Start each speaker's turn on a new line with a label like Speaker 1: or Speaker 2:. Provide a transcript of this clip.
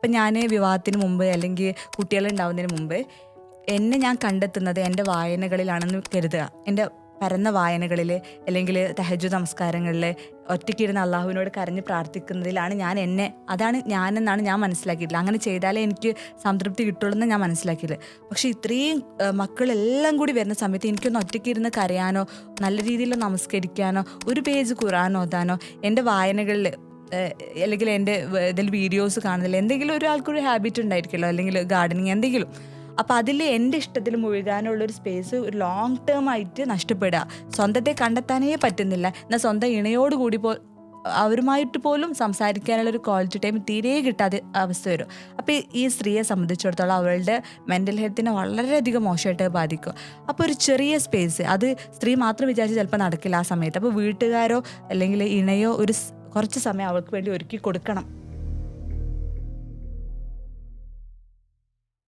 Speaker 1: ഇപ്പം ഞാൻ വിവാഹത്തിന് മുമ്പ് അല്ലെങ്കിൽ കുട്ടികളുണ്ടാവുന്നതിന് മുമ്പ് എന്നെ ഞാൻ കണ്ടെത്തുന്നത് എൻ്റെ വായനകളിലാണെന്ന് കരുതുക. എൻ്റെ പരന്ന വായനകളിൽ അല്ലെങ്കിൽ തഹജ്ജുദ് നമസ്കാരങ്ങളിൽ ഒറ്റയ്ക്കിരുന്ന് അള്ളാഹുവിനോട് കരഞ്ഞ് പ്രാർത്ഥിക്കുന്നതിലാണ് അതാണ് ഞാനെന്നാണ് ഞാൻ മനസ്സിലാക്കിയിട്ടില്ല. അങ്ങനെ ചെയ്താലേ എനിക്ക് സംതൃപ്തി കിട്ടുള്ളൂ എന്ന് ഞാൻ മനസ്സിലാക്കിയില്ല. പക്ഷേ ഇത്രയും മക്കളെല്ലാം കൂടി വരുന്ന സമയത്ത് എനിക്കൊന്ന് ഒറ്റയ്ക്കിരുന്ന് കരയാനോ നല്ല രീതിയിൽ നമസ്കരിക്കാനോ ഒരു പേജ് ഖുർആൻ ഓതാനോ എൻ്റെ വായനകളിൽ അല്ലെങ്കിൽ എൻ്റെ ഇതിൽ വീഡിയോസ് കാണുന്നില്ല, എന്തെങ്കിലും ഒരാൾക്കൊരു ഹാബിറ്റ് ഉണ്ടായിരിക്കുമല്ലോ, അല്ലെങ്കിൽ ഗാർഡനിങ് എന്തെങ്കിലും. അപ്പോൾ അതിൽ എൻ്റെ ഇഷ്ടത്തിൽ മുഴുകാനുള്ളൊരു സ്പേസ് ഒരു ലോങ് ടേം ആയിട്ട് നഷ്ടപ്പെടുക. സ്വന്തത്തെ കണ്ടെത്താനേ പറ്റുന്നില്ല. എന്നാൽ സ്വന്തം ഇണയോടുകൂടി അവരുമായിട്ട് പോലും സംസാരിക്കാനുള്ളൊരു ക്വാളിറ്റി ടൈം തീരെ കിട്ടാതെ അവസ്ഥ വരും. അപ്പോൾ ഈ സ്ത്രീയെ സംബന്ധിച്ചിടത്തോളം അവളുടെ മെൻ്റൽ ഹെൽത്തിനെ വളരെയധികം മോശമായിട്ട് ബാധിക്കും. അപ്പോൾ ഒരു ചെറിയ സ്പേസ്, അത് സ്ത്രീ മാത്രം വിചാരിച്ച് ചിലപ്പോൾ നടക്കില്ല ആ സമയത്ത്. അപ്പോൾ വീട്ടുകാരോ അല്ലെങ്കിൽ ഇണയോ കുറച്ച് സമയം അവൾക്ക് വേണ്ടി ഒരുക്കി കൊടുക്കണം.